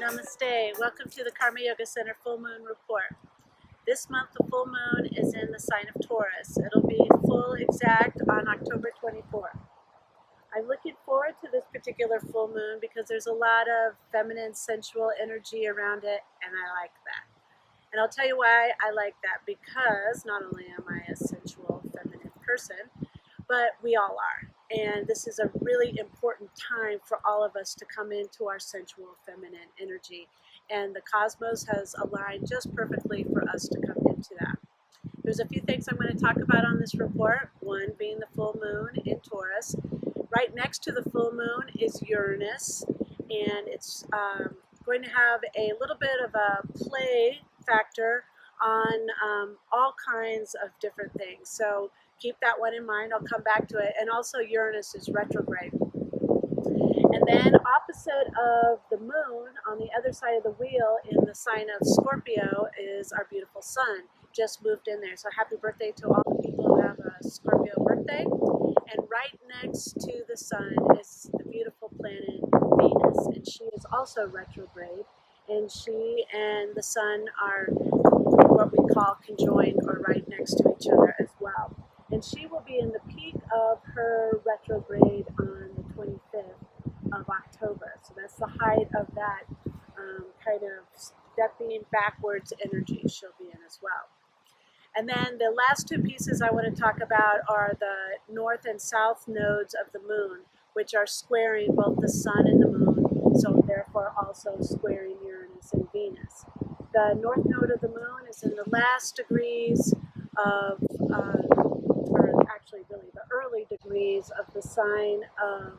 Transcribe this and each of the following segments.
Namaste. Welcome to the Karma Yoga Center Full Moon Report. This month the full moon is in the sign of Taurus. It'll be full exact on October 24th. I'm looking forward to this particular full moon because there's a lot of feminine, sensual energy around it, and I like that. And I'll tell you why I like that, because not only am I a sensual, feminine person, but we all are. And this is a really important time for all of us to come into our sensual, feminine energy. And the cosmos has aligned just perfectly for us to come into that. There's a few things I'm going to talk about on this report. One being the full moon in Taurus. Right next to the full moon is Uranus, and it's going to have a little bit of a play factor on all kinds of different things. So keep that one in mind. I'll come back to it. And also Uranus is retrograde. And then opposite of the moon, on the other side of the wheel in the sign of Scorpio, is our beautiful sun. Just moved in there. So happy birthday to all the people who have a Scorpio birthday. And right next to the sun is the beautiful planet Venus. And she is also retrograde. And she and the sun are what we call conjoined, or right next to each other as well. And she will be in the peak of her retrograde on the 25th of October. So that's the height of that kind of stepping backwards energy she'll be in as well. And then the last two pieces I want to talk about are the north and south nodes of the moon, which are squaring both the sun and the moon, so therefore also squaring Uranus and Venus. The north node of the moon is in the last degrees of, or actually really the early degrees of the sign of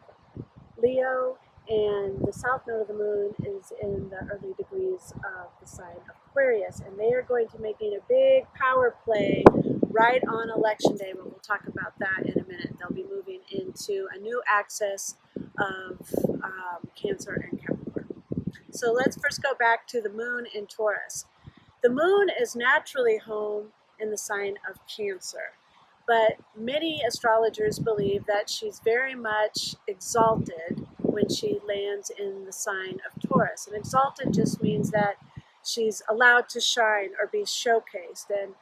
Leo, and the south node of the moon is in the early degrees of the sign of Aquarius, and they are going to be making a big power play right on election day, but we'll talk about that in a minute. They'll be moving into a new axis of Cancer and Capricorn. So let's first go back to the moon in Taurus. The moon is naturally home in the sign of Cancer, but many astrologers believe that she's very much exalted when she lands in the sign of Taurus. And exalted just means that she's allowed to shine or be showcased. And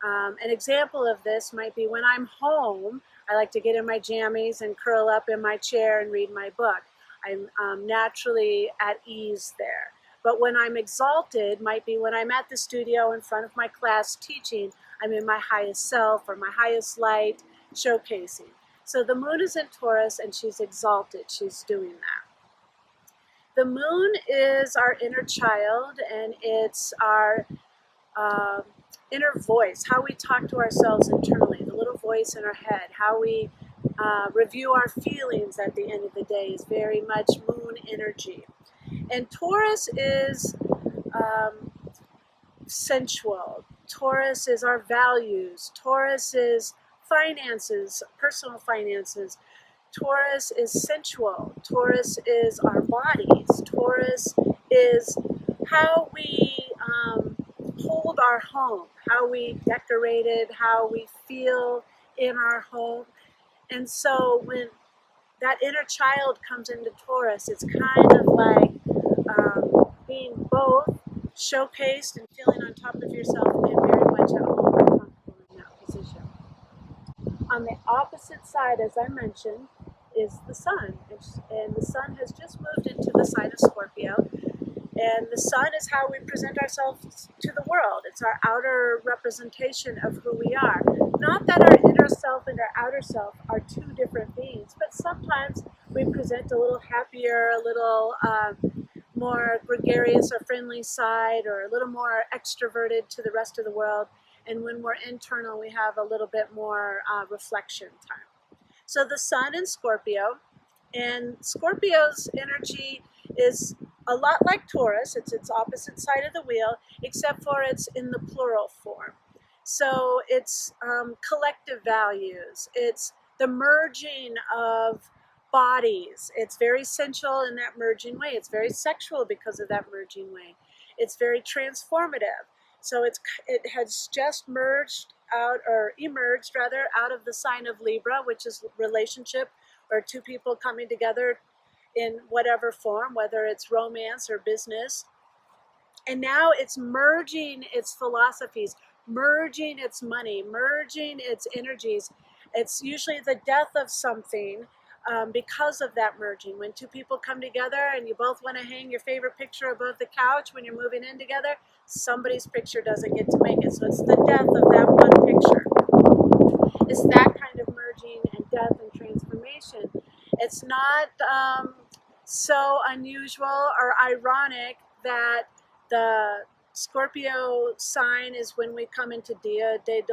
an example of this might be when I'm home, I like to get in my jammies and curl up in my chair and read my book. I'm naturally at ease there. But when I'm exalted might be when I'm at the studio in front of my class teaching. I'm in my highest self or my highest light, showcasing. So the moon is in Taurus and she's exalted. She's doing that. The moon is our inner child, and it's our inner voice, how we talk to ourselves internally, the little voice in our head, how we review our feelings at the end of the day is very much moon energy. And Taurus is sensual. Taurus is our values. Taurus is finances, personal finances. Taurus is sensual. Taurus is our bodies. Taurus is how we hold our home, how we decorate it, how we feel in our home. And so when that inner child comes into Taurus, it's kind of like being both showcased and feeling on top of yourself and very much at home and comfortable in that position. On the opposite side, as I mentioned, is the sun. And the sun has just moved into the sign of Scorpio. And the sun is how we present ourselves to the world. It's our outer representation of who we are. Not that our inner self and our outer self are two different beings, but sometimes we present a little happier, a little more gregarious or friendly side, or a little more extroverted to the rest of the world. And when we're internal, we have a little bit more reflection time. So the sun in Scorpio, and Scorpio's energy is a lot like Taurus. It's its opposite side of the wheel, except for it's in the plural form. So it's collective values. It's the merging of bodies. It's very sensual in that merging way. It's very sexual because of that merging way. It's very transformative. So it has just emerged out of the sign of Libra, which is relationship, or two people coming together in whatever form, whether it's romance or business. And now it's merging its philosophies, merging its money, merging its energies. It's usually the death of something because of that merging. When two people come together and you both want to hang your favorite picture above the couch when you're moving in together, somebody's picture doesn't get to make it. So it's the death of that one picture. It's that kind of merging and death and transformation. It's not so unusual or ironic that the Scorpio sign is when we come into Dia de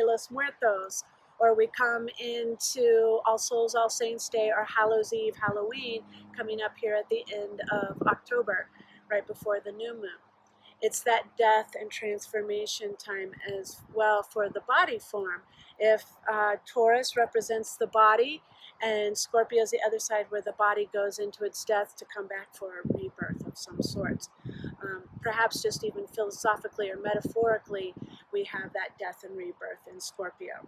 los Muertos, or we come into All Souls, All Saints Day, or Hallows Eve, Halloween, coming up here at the end of October, right before the new moon. It's that death and transformation time as well for the body form. If Taurus represents the body and Scorpio is the other side, where the body goes into its death to come back for a rebirth of some sort. Perhaps just even philosophically or metaphorically, we have that death and rebirth in Scorpio.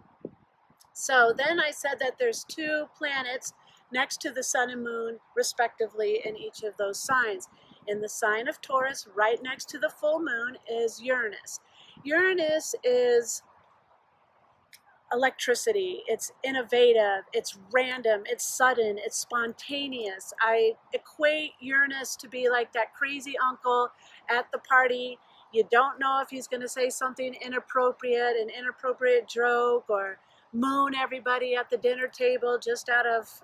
So then I said that there's two planets next to the sun and moon, respectively, in each of those signs. In the sign of Taurus, right next to the full moon, is Uranus. Uranus is electricity. It's innovative, it's random, it's sudden, it's spontaneous. I equate Uranus to be like that crazy uncle at the party. You don't know if he's going to say something inappropriate, an inappropriate joke, or moon everybody at the dinner table just out of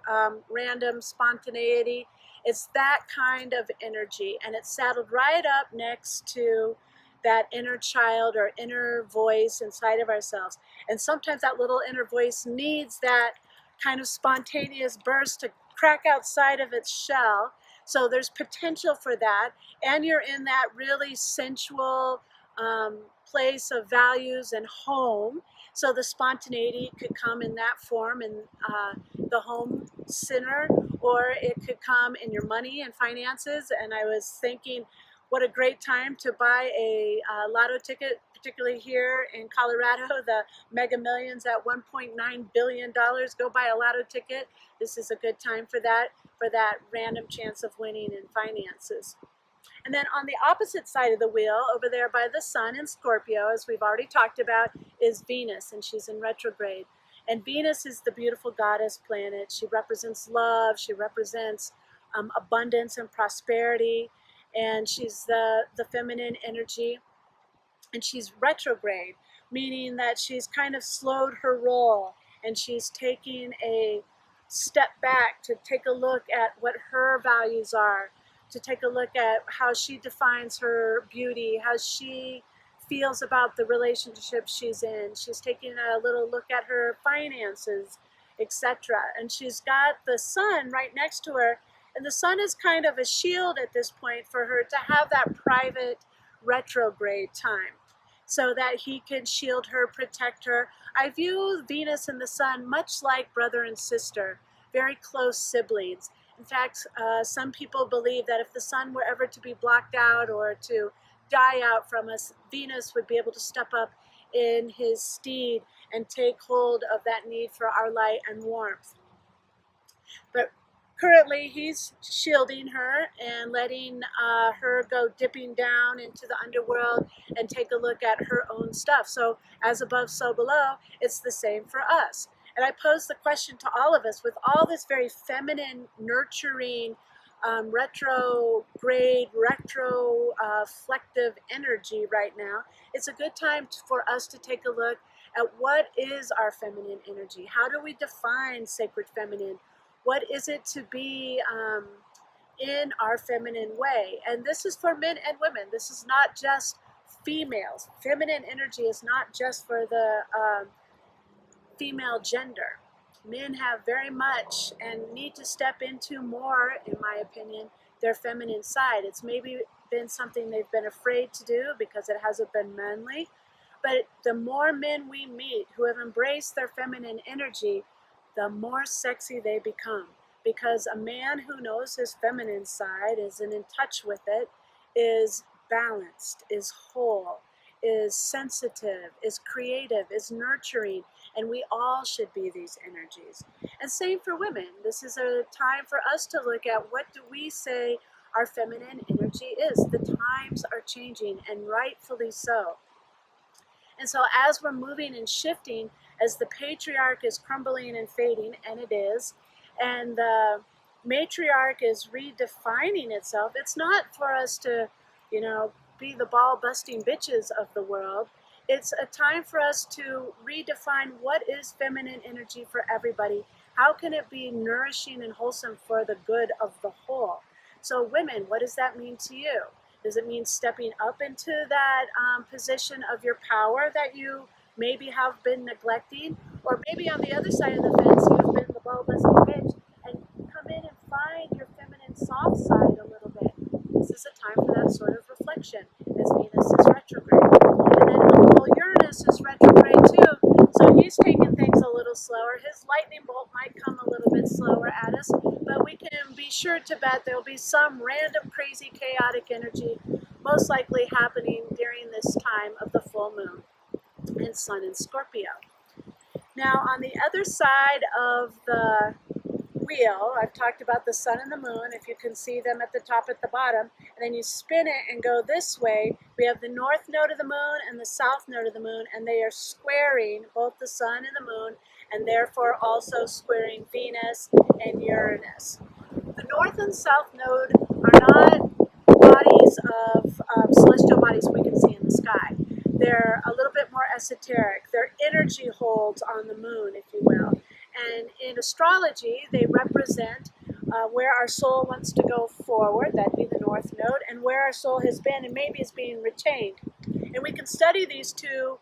random spontaneity. It's that kind of energy, and it's saddled right up next to that inner child or inner voice inside of ourselves. And sometimes that little inner voice needs that kind of spontaneous burst to crack outside of its shell. So there's potential for that. And you're in that really sensual place of values and home. So the spontaneity could come in that form in the home center, or it could come in your money and finances. And I was thinking, what a great time to buy a lotto ticket, particularly here in Colorado, the Mega Millions at $1.9 billion. Go buy a lotto ticket. This is a good time for that random chance of winning in finances. And then on the opposite side of the wheel, over there by the sun in Scorpio, as we've already talked about, is Venus, and she's in retrograde. And Venus is the beautiful goddess planet. She represents love. She represents abundance and prosperity. And she's the feminine energy, and she's retrograde, meaning that she's kind of slowed her roll, and she's taking a step back to take a look at what her values are, to take a look at how she defines her beauty, how she feels about the relationship she's in. She's taking a little look at her finances, etc. And she's got the sun right next to her. And the sun is kind of a shield at this point for her to have that private retrograde time so that he can shield her, protect her. I view Venus and the sun much like brother and sister, very close siblings. In fact, some people believe that if the sun were ever to be blocked out or to die out from us, Venus would be able to step up in his stead and take hold of that need for our light and warmth. But currently, he's shielding her and letting her go dipping down into the underworld and take a look at her own stuff. So as above, so below, it's the same for us. And I pose the question to all of us, with all this very feminine, nurturing, retrograde, reflective energy right now, it's a good time for us to take a look at what is our feminine energy. How do we define sacred feminine? What is it to be in our feminine way? And this is for men and women. This is not just females. Feminine energy is not just for the female gender. Men have very much and need to step into more, in my opinion, their feminine side. It's maybe been something they've been afraid to do because it hasn't been manly. But the more men we meet who have embraced their feminine energy, the more sexy they become. Because a man who knows his feminine side, is in touch with it, is balanced, is whole, is sensitive, is creative, is nurturing, and we all should be these energies. And same for women. This is a time for us to look at what do we say our feminine energy is. The times are changing, and rightfully so. And so as we're moving and shifting, as the patriarch is crumbling and fading, and it is, and the matriarch is redefining itself, it's not for us to, be the ball-busting bitches of the world. It's a time for us to redefine what is feminine energy for everybody. How can it be nourishing and wholesome for the good of the whole? So women, what does that mean to you? Does it mean stepping up into that position of your power that you maybe have been neglecting? Or maybe on the other side of the fence, you've been the ball-busting bitch, and come in and find your feminine soft side a little bit. This is a time for that sort of reflection, as Venus is retrograde. And then Uranus is retrograde too, so he's taking things a little slower. His lightning bolt might come a little bit slower at us, but we can be sure to bet there'll be some random, crazy, chaotic energy most likely happening during this time of the full moon and sun in Scorpio. Now, on the other side of the wheel, I've talked about the sun and the moon, if you can see them at the top, at the bottom, and then you spin it and go this way. We have the north node of the moon and the south node of the moon, and they are squaring both the sun and the moon, and therefore also squaring Venus and Uranus. The north and south node are not bodies of celestial bodies we can see in the sky. They're a little bit more esoteric. They're energy holds on the moon, if you will. And in astrology, they represent where our soul wants to go forward, that'd be the north node, and where our soul has been and maybe is being retained. And we can study these two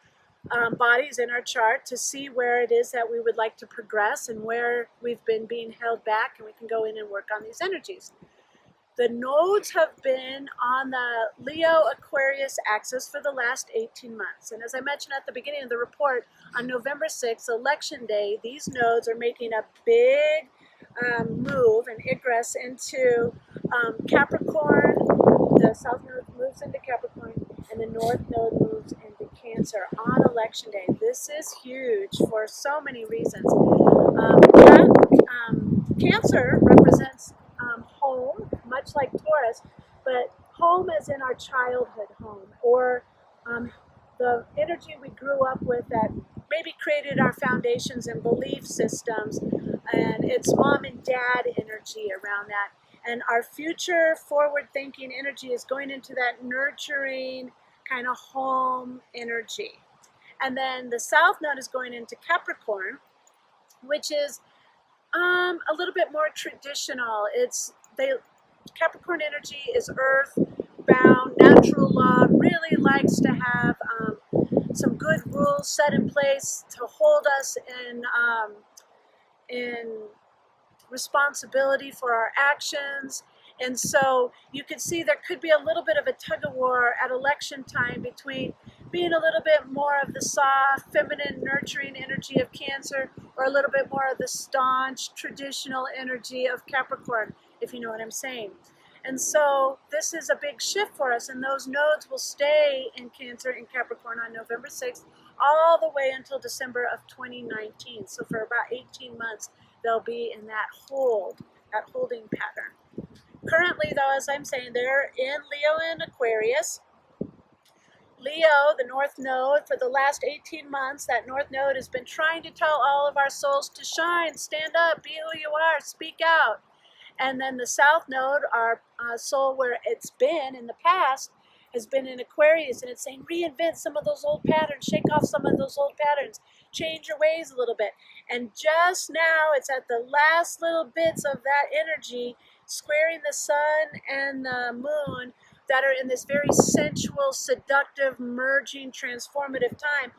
bodies in our chart to see where it is that we would like to progress and where we've been being held back, and we can go in and work on these energies. The nodes have been on the Leo-Aquarius axis for the last 18 months. And as I mentioned at the beginning of the report, on November 6th, Election Day, these nodes are making a big move and egress into Capricorn. The south node moves into Capricorn, and the north node moves into Cancer on Election Day. This is huge for so many reasons. Cancer represents home, much like Taurus, but home as in our childhood home, or the energy we grew up with that maybe created our foundations and belief systems, and it's mom and dad energy around that. And our future forward-thinking energy is going into that nurturing kind of home energy. And then the south node is going into Capricorn, which is a little bit more traditional. Capricorn energy is earth-bound, natural law, really likes to have some good rules set in place to hold us in responsibility for our actions. And so you can see there could be a little bit of a tug-of-war at election time between being a little bit more of the soft, feminine, nurturing energy of Cancer, or a little bit more of the staunch, traditional energy of Capricorn, if you know what I'm saying. And so this is a big shift for us, and those nodes will stay in Cancer and Capricorn on November 6th all the way until December of 2019. So for about 18 months, they'll be in that holding pattern. Currently, though, as I'm saying, they're in Leo and Aquarius. Leo, the north node, for the last 18 months, that north node has been trying to tell all of our souls to shine, stand up, be who you are, speak out. And then the south node, our soul where it's been in the past, has been in Aquarius, and it's saying reinvent some of those old patterns, shake off some of those old patterns, change your ways a little bit. And just now, it's at the last little bits of that energy squaring the sun and the moon that are in this very sensual, seductive, merging, transformative time.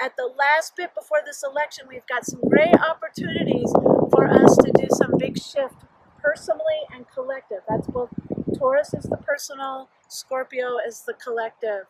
At the last bit before this election, we've got some great opportunities for us to do some big shift personally and collective. That's both Taurus is the personal, Scorpio is the collective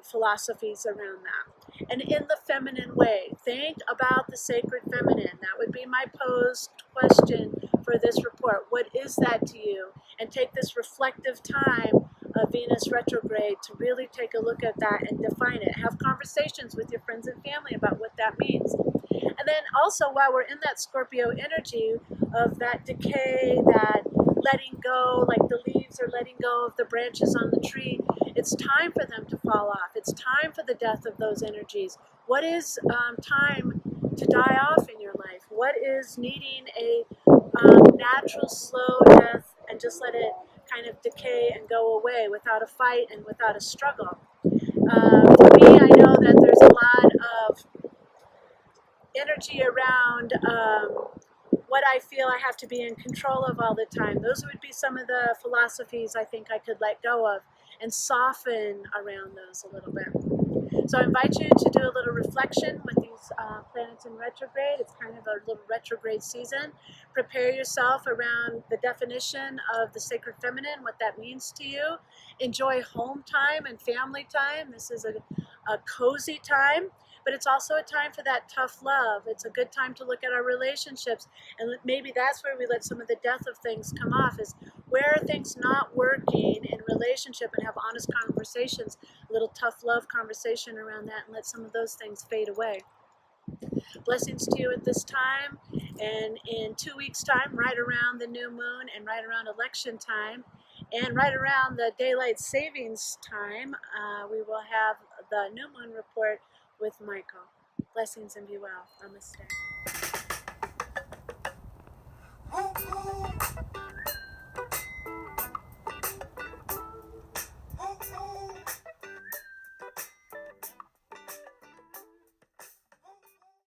philosophies around that. And in the feminine way, think about the sacred feminine. That would be my posed question for this report. What is that to you? And take this reflective time Venus retrograde to really take a look at that and define it. Have conversations with your friends and family about what that means. And then also, while we're in that Scorpio energy of that decay, that letting go, like the leaves are letting go of the branches on the tree, it's time for them to fall off. It's time for the death of those energies. What is time to die off in your life? What is needing a natural, slow death and just let it kind of decay and go away without a fight and without a struggle? For me, I know that there's a lot of energy around what I feel I have to be in control of all the time. Those would be some of the philosophies I think I could let go of and soften around those a little bit. So I invite you to do a little reflection with these planets in retrograde. It's kind of a little retrograde season. Prepare yourself around the definition of the sacred feminine, what that means to you. Enjoy home time and family time. This is a cozy time. But it's also a time for that tough love. It's a good time to look at our relationships. And maybe that's where we let some of the death of things come off, is where are things not working in relationship, and have honest conversations, a little tough love conversation around that, and let some of those things fade away. Blessings to you at this time. And in 2 weeks' time, right around the new moon and right around election time, and right around the daylight savings time, we will have the new moon report with Michael. Blessings and be well. Namaste.